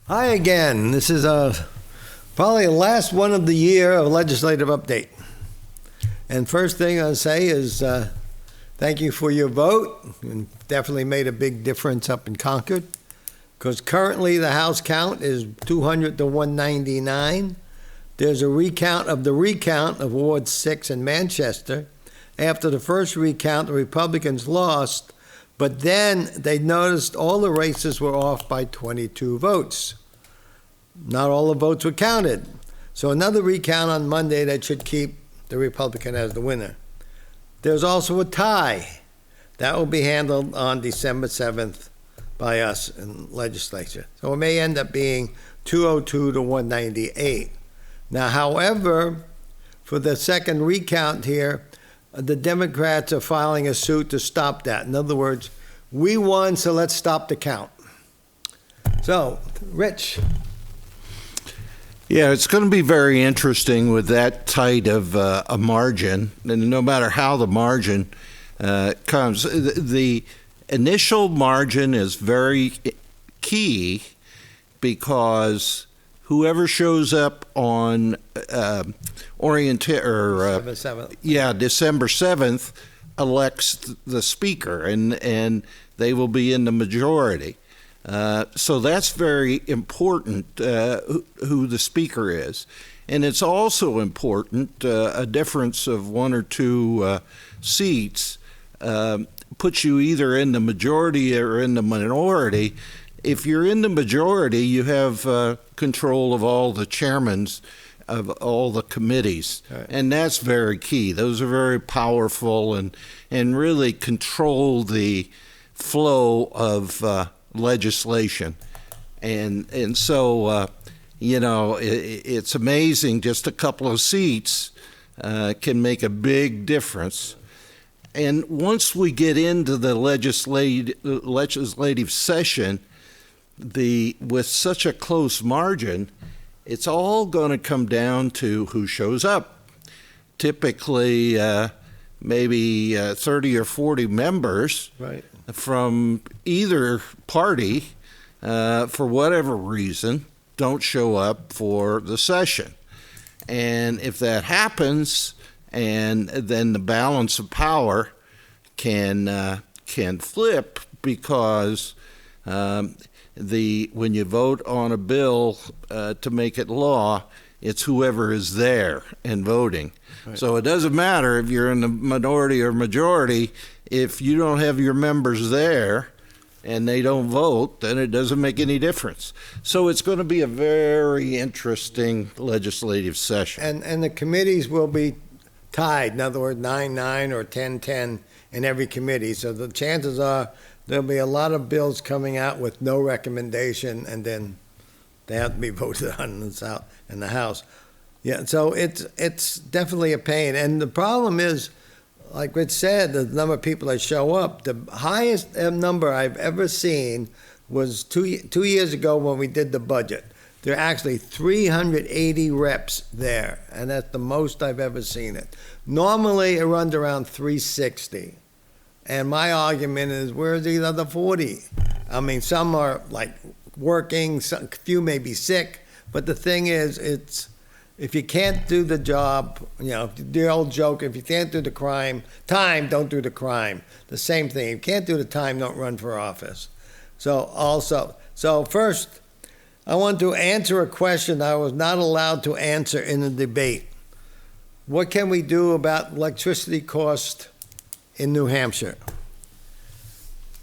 Hi again. This is probably the last one of the year of legislative update. And first thing I'll say is thank you for your vote. You definitely made a big difference up in Concord, because currently the House count is 200 to 199. There's a recount of Ward 6 in Manchester. After the first recount, the Republicans lost, but then they noticed all the races were off by 22 votes. Not all the votes were counted. So another recount on Monday that should keep the Republican as the winner. There's also a tie. That will be handled on December 7th by us in legislature. So it may end up being 202 to 198. Now, however, for the second recount here, the Democrats are filing a suit to stop that. In other words, we won, so let's stop the count. So, Rich. Yeah, it's going to be very interesting with that tight of a margin, and no matter how the margin comes. The initial margin is very key, because whoever shows up on December 7th elects the speaker, and they will be in the majority. So that's very important, who the speaker is. And it's also important, a difference of one or two seats puts you either in the majority or in the minority. If you're in the majority, you have control of all the chairmans of all the committees. Right. And that's very key. Those are very powerful and really control the flow of legislation. And so, it's amazing. Just a couple of seats can make a big difference. And once we get into the legislative session, with such a close margin, it's all going to come down to who shows up. Typically, maybe 30 or 40 members, right, from either party, for whatever reason, don't show up for the session. And if that happens, and then the balance of power can flip, because when you vote on a bill to make it law, it's whoever is there and voting. Right. So it doesn't matter if you're in the minority or majority. If you don't have your members there and they don't vote, then it doesn't make any difference. So it's going to be a very interesting legislative session. And the committees will be tied. In other words, 9-9 or 10-10 in every committee. So the chances are there'll be a lot of bills coming out with no recommendation, and then they have to be voted on in the House. Yeah, so it's definitely a pain. And the problem is, like Rich said, the number of people that show up. The highest number I've ever seen was two years ago when we did the budget. There are actually 380 reps there, and that's the most I've ever seen it. Normally, it runs around 360. And my argument is, where's these other 40? I mean, some are like working, a few may be sick, but the thing is, if you can't do the job, the old joke, if you can't do the time, don't do the crime. The same thing. If you can't do the time, don't run for office. So first, I want to answer a question I was not allowed to answer in the debate. What can we do about electricity cost in New Hampshire?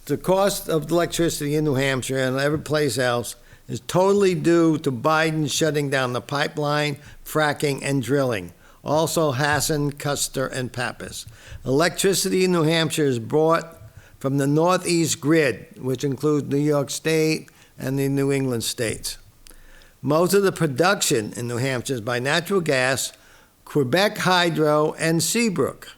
The cost of electricity in New Hampshire and every place else is totally due to Biden shutting down the pipeline, fracking, and drilling. Also Hassan, Custer, and Pappas. Electricity in New Hampshire is brought from the Northeast grid, which includes New York State and the New England states. Most of the production in New Hampshire is by natural gas, Quebec Hydro, and Seabrook.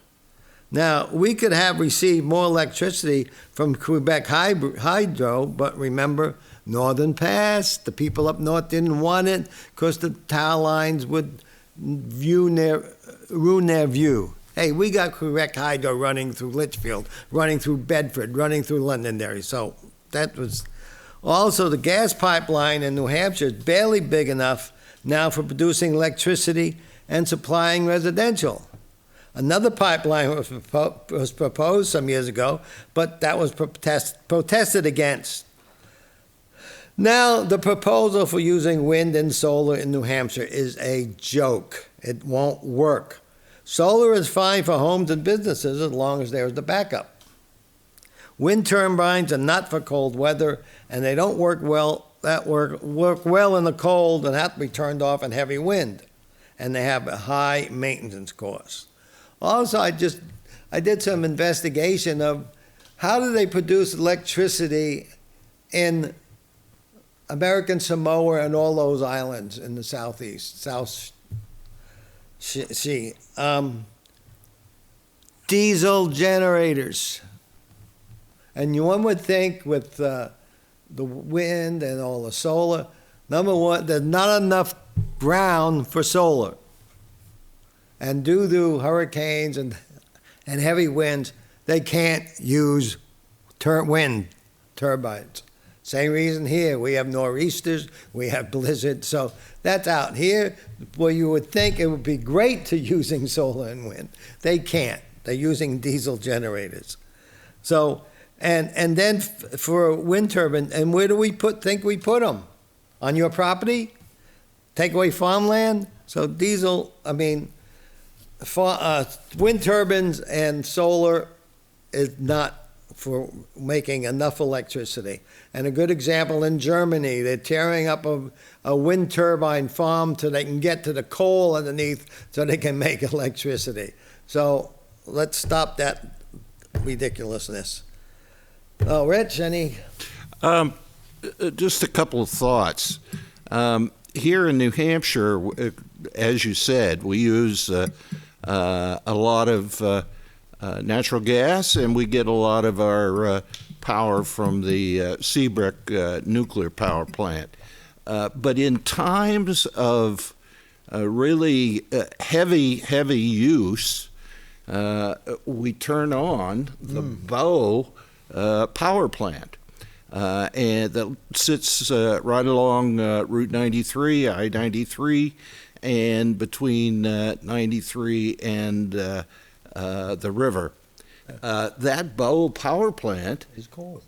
Now, we could have received more electricity from Quebec Hydro, but remember, Northern Pass, the people up north didn't want it because the tower lines would ruin their view. Hey, we got Quebec Hydro running through Litchfield, running through Bedford, running through Londonderry. So that was Also, the gas pipeline in New Hampshire is barely big enough now for producing electricity and supplying residential. Another pipeline was proposed some years ago, but that was protested against. Now, the proposal for using wind and solar in New Hampshire is a joke. It won't work. Solar is fine for homes and businesses as long as there's the backup. Wind turbines are not for cold weather, and they don't work well in the cold and have to be turned off in heavy wind, and they have a high maintenance cost. Also, I did some investigation of how do they produce electricity in American Samoa and all those islands in the South Sea. Diesel generators. And one would think with the wind and all the solar, number one, there's not enough ground for solar. And due to hurricanes and heavy winds, they can't use wind turbines. Same reason here. We have nor'easters, we have blizzards, so that's out. Here, where you would think it would be great to using solar and wind, they can't. They're using diesel generators. So, and then for a wind turbine, and where do we think we put them? On your property? Take away farmland? So wind turbines and solar is not for making enough electricity. And a good example in Germany, they're tearing up a wind turbine farm so they can get to the coal underneath so they can make electricity. So let's stop that ridiculousness. Oh, Rich, any? Just a couple of thoughts. Here in New Hampshire, as you said, we use a lot of natural gas, and we get a lot of our power from the Seabrook nuclear power plant. But in times of really heavy use, we turn on the Boehm power plant. And that sits right along Route 93, I-93, and between 93 and the river. That Boehm power plant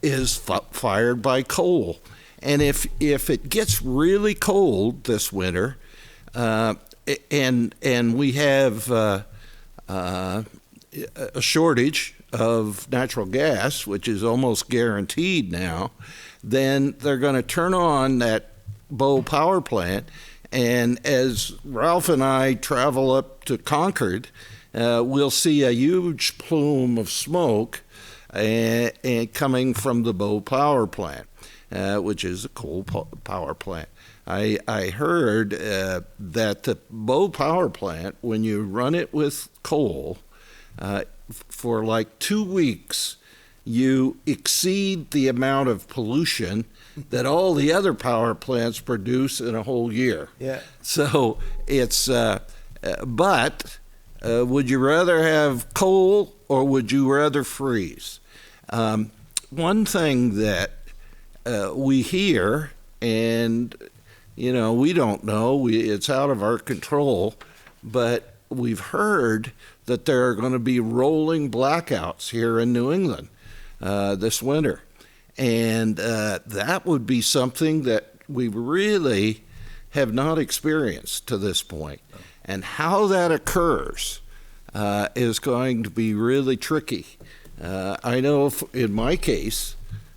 is fired by coal. And if it gets really cold this winter, and we have a shortage of natural gas, which is almost guaranteed now, then they're going to turn on that Boehm power plant. And as Ralph and I travel up to Concord, we'll see a huge plume of smoke coming from the Boehm power plant, which is a coal power plant. I heard that the Boehm power plant, when you run it with coal, for like 2 weeks, you exceed the amount of pollution that all the other power plants produce in a whole year. Yeah. So it's, but would you rather have coal or would you rather freeze? One thing that we hear, and we don't know, it's out of our control, but we've heard that there are going to be rolling blackouts here in New England this winter. And that would be something that we really have not experienced to this point. And how that occurs is going to be really tricky. I know in my case,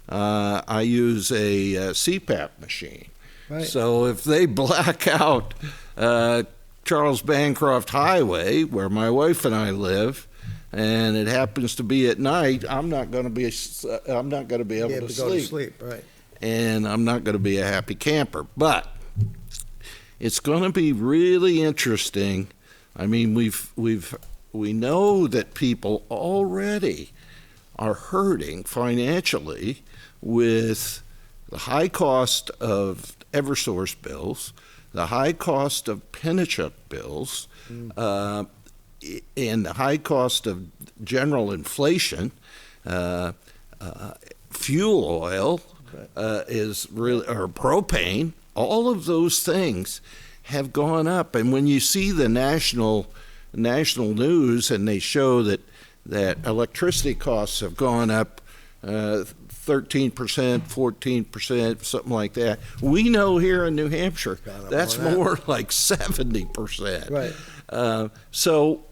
I use a CPAP machine. Right. So if they black out Charles Bancroft Highway, where my wife and I live, and it happens to be at night, I'm not going to be able to go to sleep, right? And I'm not going to be a happy camper. But it's going to be really interesting. I mean, we know that people already are hurting financially with the high cost of Eversource bills, the high cost of Pinchuk bills, and the high cost of general inflation, fuel oil, is really, or propane. All of those things have gone up, and when you see the national news and they show that electricity costs have gone up 13%, 14%, something like that. We know here in New Hampshire that's more like 70%. Right. So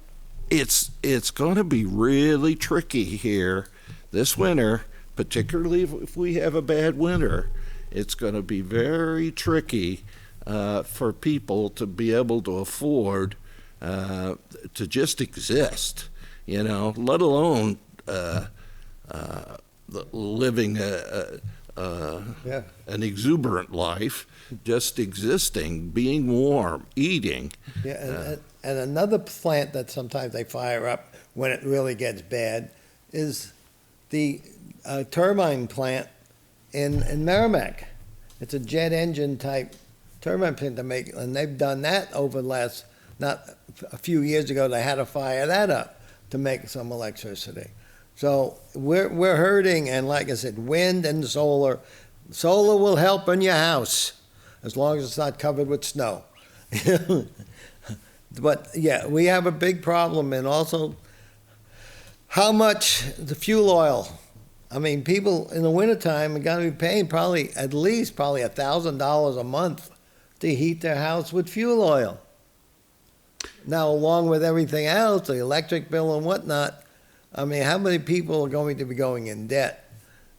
it's going to be really tricky here this winter, particularly if we have a bad winter. It's going to be very tricky for people to be able to afford to just exist, let alone living an exuberant life, just existing, being warm, eating. Yeah, and another plant that sometimes they fire up when it really gets bad is the turbine plant in Merrimack. It's a jet engine type turbine plant to make, and they've done that over the last, not a few years ago, they had to fire that up to make some electricity. So we're hurting, and like I said, wind and solar. Solar will help in your house as long as it's not covered with snow. But yeah, we have a big problem, and also how much the fuel oil. I mean, people in the wintertime are going to be paying at least $1,000 a month to heat their house with fuel oil. Now, along with everything else, the electric bill and whatnot, I mean, how many people are going to be going in debt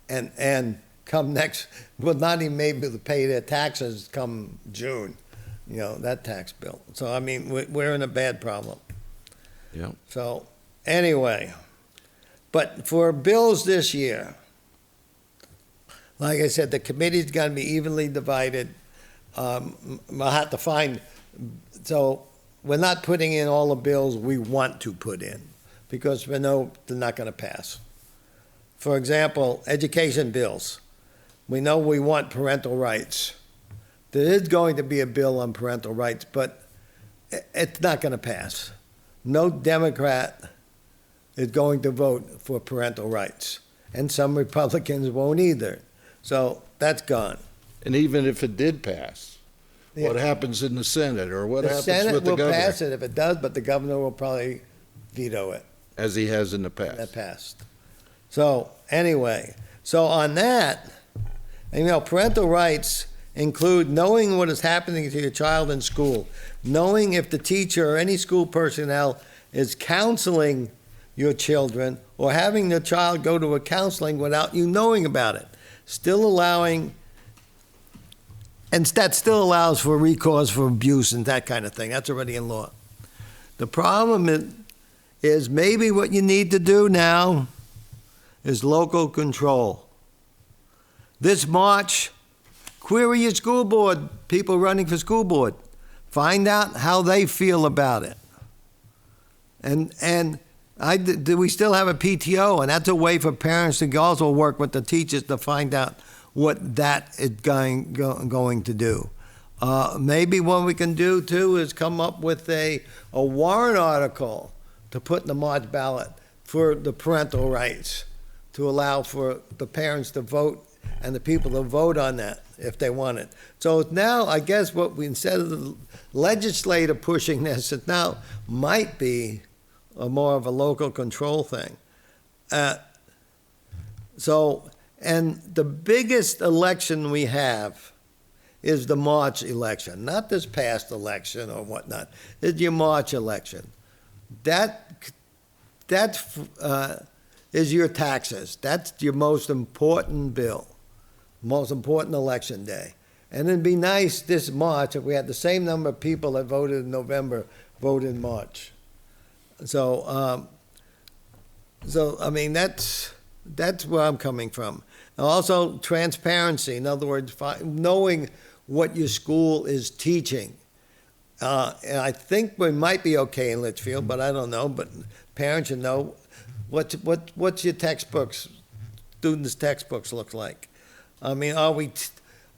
and come next, well, not even able to pay their taxes come June, that tax bill. So, I mean, we're in a bad problem. Yeah. So, anyway, but for bills this year, like I said, the committee's going to be evenly divided. I'll have to find, so we're not putting in all the bills we want to put in because we know they're not going to pass. For example, education bills. We know we want parental rights. There is going to be a bill on parental rights, but it's not going to pass. No Democrat is going to vote for parental rights, and some Republicans won't either. So that's gone. And even if it did pass, Yeah. what happens in the Senate, or what happens Senate with the will governor? pass it if it does, but the governor will probably veto it. As he has in the past. That passed. So anyway, so on that, and parental rights include knowing what is happening to your child in school, knowing if the teacher or any school personnel is counseling your children or having the child go to a counseling without you knowing about it. Still allowing, and that still allows for recourse for abuse and that kind of thing. That's already in law. The problem is maybe what you need to do now is local control. This March, query your school board, people running for school board. Find out how they feel about it. And we still have a PTO, and that's a way for parents to also work with the teachers to find out what that is going to do. Maybe what we can do, too, is come up with a warrant article to put in the March ballot for the parental rights, to allow for the parents to vote and the people to vote on that if they want it. So now, I guess what we, instead of the legislator pushing this, it now might be more of a local control thing. And the biggest election we have is the March election, not this past election or whatnot. It's your March election. That is your taxes. That's your most important bill, most important election day. And it'd be nice this March if we had the same number of people that voted in November vote in March. So I mean, that's where I'm coming from. And also transparency. In other words, knowing what your school is teaching. And I think we might be okay in Litchfield, but I don't know. But parents should know what's your textbooks, students' textbooks look like. I mean, are we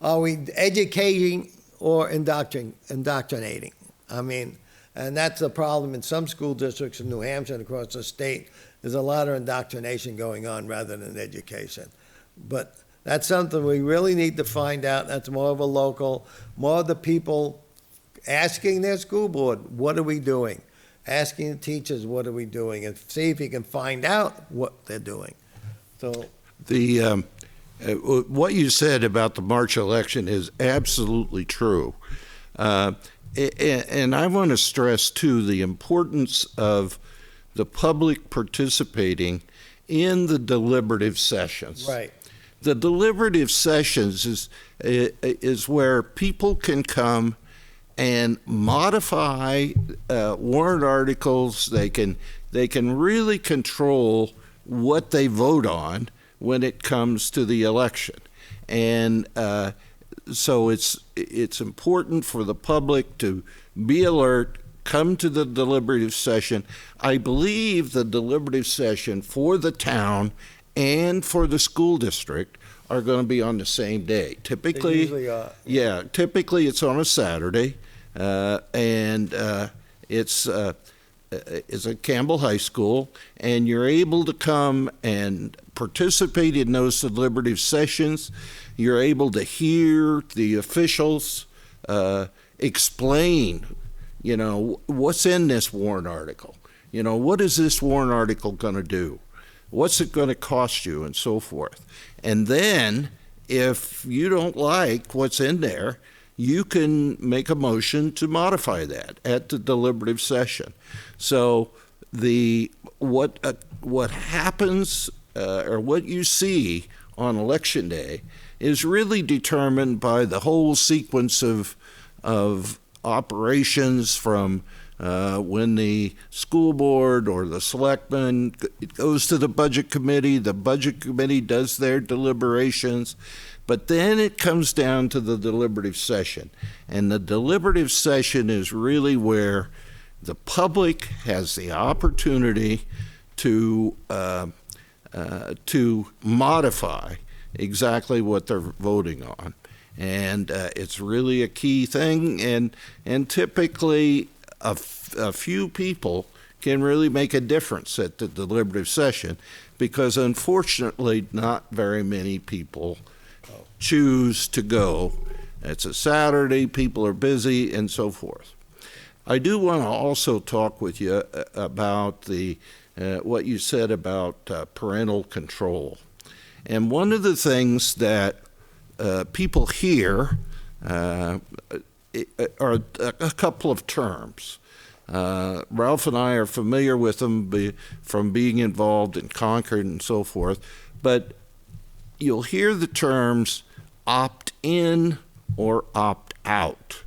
educating or indoctrinating? I mean, and that's a problem in some school districts in New Hampshire and across the state. There's a lot of indoctrination going on rather than education. But That's something we really need to find out. That's more of a local, more of the people asking their school board, what are we doing? Asking the teachers, what are we doing? And see if you can find out what they're doing. So, What you said about the March election is absolutely true. And I want to stress, too, the importance of the public participating in the deliberative sessions. right. The deliberative sessions is where people can come and modify warrant articles. They can really control what they vote on when it comes to the election, and so it's important for the public to be alert, come to the deliberative session. I believe the deliberative session for the town and for the school district are going to be on the same day. They Typically, usually are. yeah, typically it's on a Saturday, and it's at Campbell High School, and you're able to come and participate in those deliberative sessions. You're able to hear the officials explain, what's in this warrant article. What is this warrant article going to do? What's it going to cost you, and so forth. And then, if you don't like what's in there, you can make a motion to modify that at the deliberative session. So what happens or what you see on election day is really determined by the whole sequence of operations from when the school board or the selectmen goes to the budget committee does their deliberations, but then it comes down to the deliberative session. And the deliberative session is really where the public has the opportunity to modify exactly what they're voting on. And it's really a key thing, and typically a few people can really make a difference at the deliberative session, because unfortunately not very many people choose to go. It's a Saturday, people are busy, and so forth. I do want to also talk with you about what you said about parental control. And one of the things that people hear are a couple of terms. Ralph and I are familiar with them from being involved in Concord and so forth, but you'll hear the terms opt in or opt out.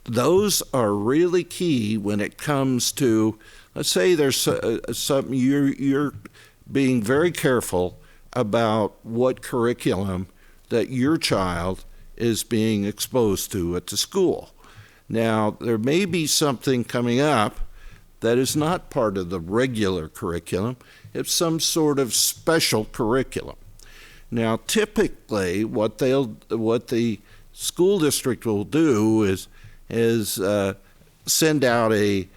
Those are really key when it comes to, let's say there's something you're being very careful about what curriculum that your child is being exposed to at the school. Now, there may be something coming up that is not part of the regular curriculum. It's some sort of special curriculum. Now, typically, what the school district will do is send out a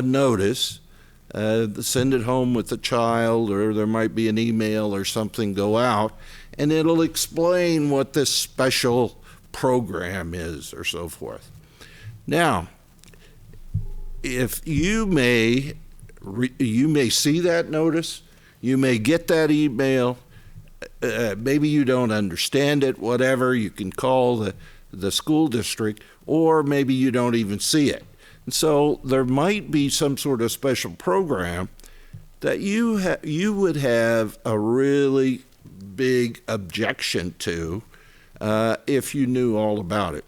notice, send it home with the child, or there might be an email or something go out, and it'll explain what this special program is, or so forth. Now, if you may see that notice, you may get that email, maybe you don't understand it, whatever, you can call the school district, or maybe you don't even see it. And so there might be some sort of special program that you would have a really big objection to if you knew all about it.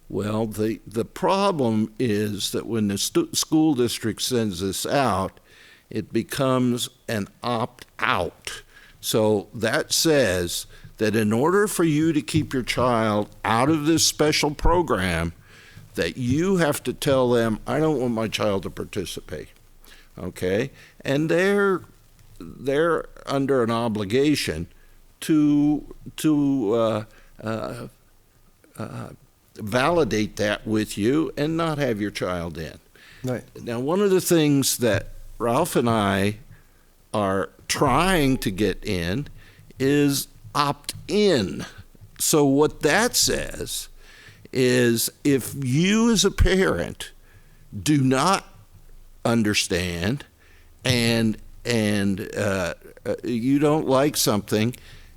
Well, the problem is that when the school district sends this out, it becomes an opt-out. So that says that in order for you to keep your child out of this special program, that you have to tell them, I don't want my child to participate, okay? And they're under an obligation to validate that with you and not have your child in. Right. Now, one of the things that Ralph and I are trying to get in is opt-in. So what that says is if you as a parent do not understand and you don't like something,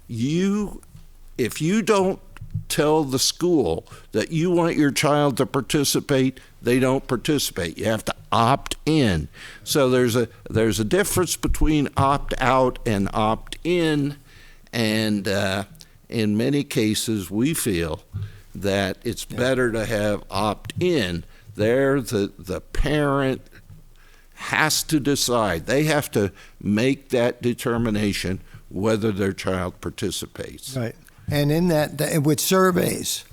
if you don't tell the school that you want your child to participate, they don't participate. You have to opt in. So there's a difference between opt out and opt in, and in many cases we feel that it's better to have opt in. There the parent has to decide. They have to make that determination whether their child participates. Right. And in that, with surveys,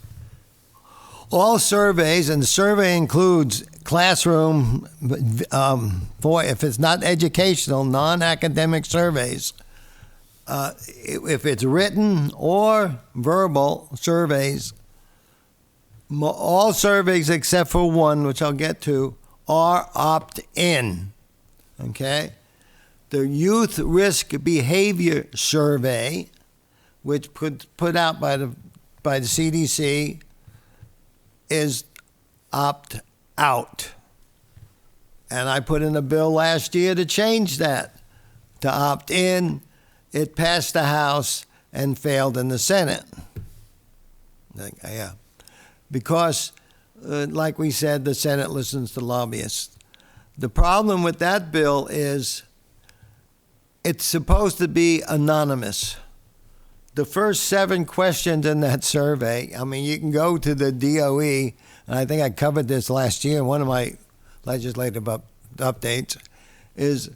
all surveys, and the survey includes classroom, for if it's not educational, non-academic surveys, if it's written or verbal surveys, all surveys except for one, which I'll get to, are opt-in. Okay? The Youth Risk Behavior Survey, which put out by the CDC, is opt-out. And I put in a bill last year to change that to opt-in. It passed the House and failed in the Senate. Yeah. Because, like we said, the Senate listens to lobbyists. The problem with that bill is it's supposed to be anonymous. The first 7 questions in that survey, I mean, you can go to the DOE, and I think I covered this last year in one of my legislative updates, is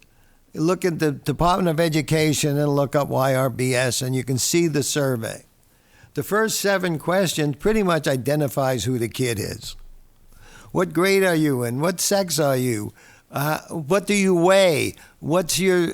look at the Department of Education and look up YRBS, and you can see the survey. The first 7 questions pretty much identifies who the kid is. What grade are you in? What sex are you? What do you weigh? What's your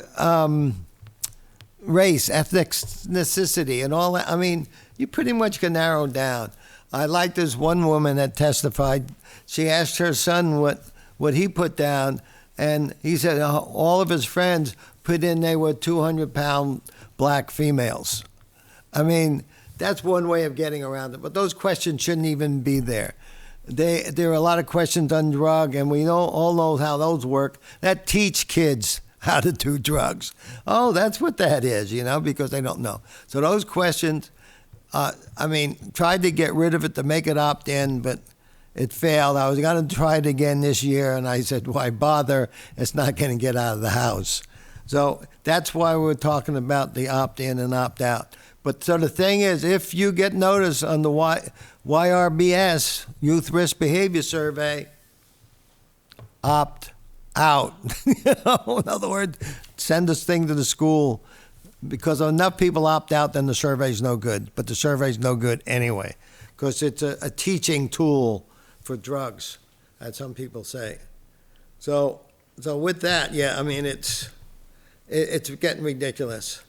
race, ethnicity, and all that? I mean, you pretty much can narrow down. I like this one woman that testified. She asked her son what he put down, and he said all of his friends put in they were 200-pound black females. I mean, that's one way of getting around it. But those questions shouldn't even be there. There are a lot of questions on drug, and we all know how those work. That teach kids how to do drugs. Oh, that's what that is, because they don't know. So those questions, tried to get rid of it to make it opt-in, but it failed. I was going to try it again this year, and I said, why bother? It's not going to get out of the House. So that's why we're talking about the opt-in and opt-out. But so the thing is, if you get notice on the YRBS, Youth Risk Behavior Survey, opt out. In other words, send this thing to the school, because enough people opt out, then the survey's no good. But the survey's no good anyway, because it's a teaching tool for drugs, as some people say. So with that, yeah, I mean, it's getting ridiculous.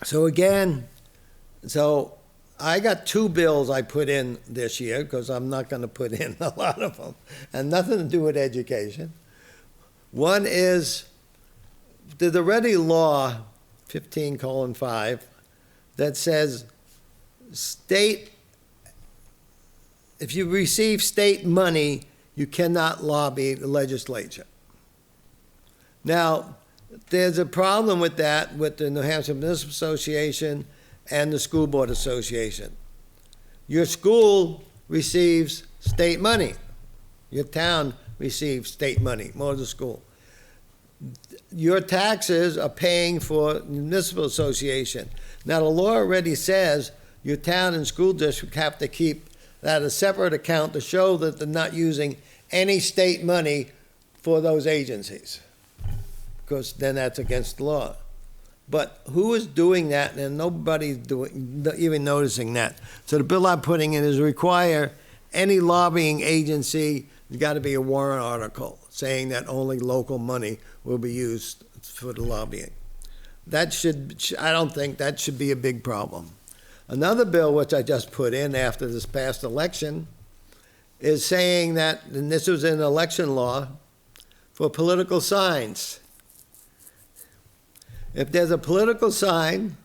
So I got 2 bills I put in this year, because I'm not going to put in a lot of them, and nothing to do with education. One is the already law 15:5 that says if you receive state money, you cannot lobby the legislature. Now, there's a problem with that with the New Hampshire Municipal Association and the School Board Association. Your school receives state money. Your town receives state money, more of the school. Your taxes are paying for the municipal association. Now, the law already says your town and school district have to keep that a separate account to show that they're not using any state money for those agencies, because then that's against the law. But who is doing that? And nobody's even noticing that. So the bill I'm putting in is require any lobbying agency, there's got to be a warrant article saying that only local money will be used for the lobbying. I don't think that should be a big problem. Another bill which I just put in after this past election is saying that, and this was in election law, for political signs. if there's a political sign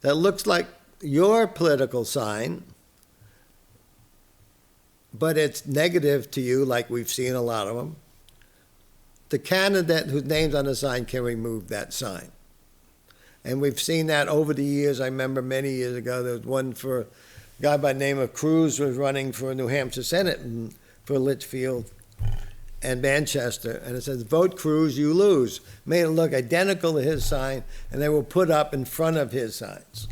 that looks like your political sign, but it's negative to you, like we've seen a lot of them, the candidate whose name's on the sign can remove that sign. And we've seen that over the years. I remember many years ago, there was one for a guy by the name of Cruz was running for New Hampshire Senate for Litchfield and Manchester. And it says, vote Cruz, you lose. Made it look identical to his sign, and they were put up in front of his signs.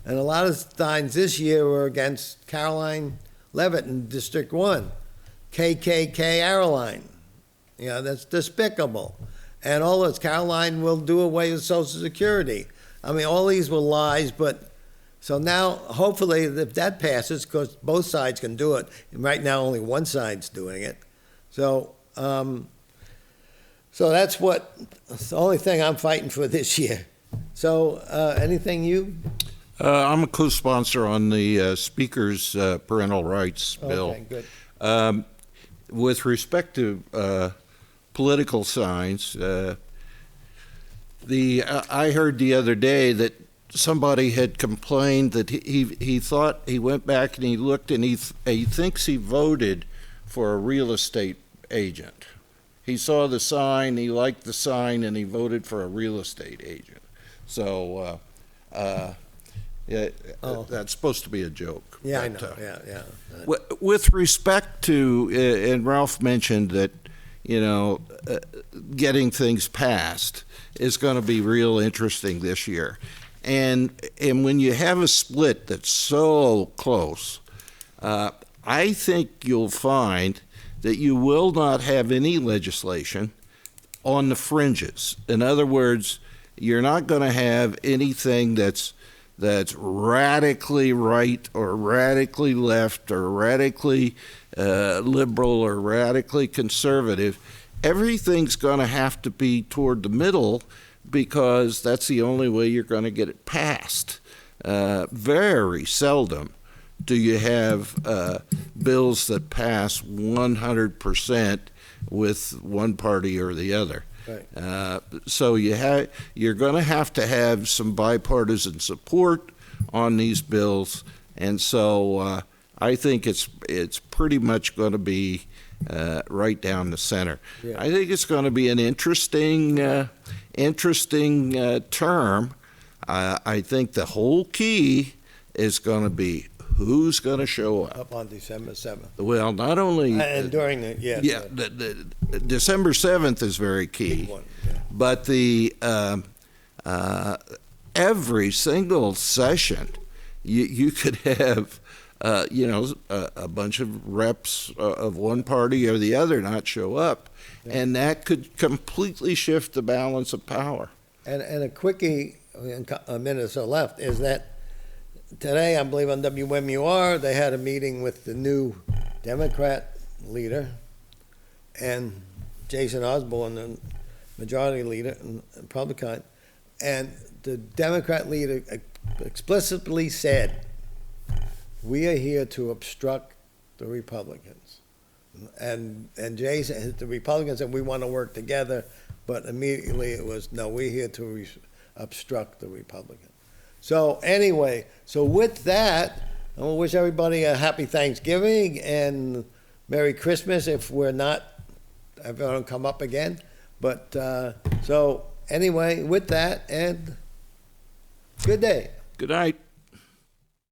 And a lot of signs this year were against Caroline Levitt in District 1, KKK Airline. You know, that's despicable. And all this, Caroline will do away with Social Security. I mean, all these were lies, but so now, hopefully, if that passes, because both sides can do it, and right now only one side's doing it. So, so that's the only thing I'm fighting for this year. So, anything you? I'm a co-sponsor on the Speaker's parental rights bill. Okay, good. With respect to political signs, I heard the other day that somebody had complained that he thought, he went back and he looked and he thinks he voted for a real estate agent. He saw the sign, he liked the sign, and he voted for a real estate agent. So, yeah, that's supposed to be a joke. Yeah, but, I know. Yeah. With respect to, and Ralph mentioned that, you know, getting things passed is going to be real interesting this year. And when you have a split that's so close, I think you'll find that you will not have any legislation on the fringes. In other words, you're not going to have anything that's radically right or radically left or radically liberal or radically conservative. Everything's going to have to be toward the middle because that's the only way you're going to get it passed. Very seldom do you have bills that pass 100% with one party or the other. Right. So you're going to have some bipartisan support on these bills, and so I think it's pretty much going to be right down the center. Yeah. I think it's going to be an interesting term. I think the whole key is going to be who's going to show up On December 7th. Well, not only And during the, the December 7th is very key, big one, yeah. but the every single session you could have a bunch of reps of one party or the other not show up, and that could completely shift the balance of power. And a quickie, a minute or so left, is that today, I believe on WMUR, they had a meeting with the new Democrat leader and Jason Osborne, the majority leader and Republican, and the Democrat leader explicitly said, we are here to obstruct the Republicans. And Jason, the Republicans said, we want to work together, but immediately it was, no, we're here to obstruct the Republicans. So anyway, so with that, I want to wish everybody a happy Thanksgiving and Merry Christmas if I don't come up again. But so anyway, with that, and good day. Good night.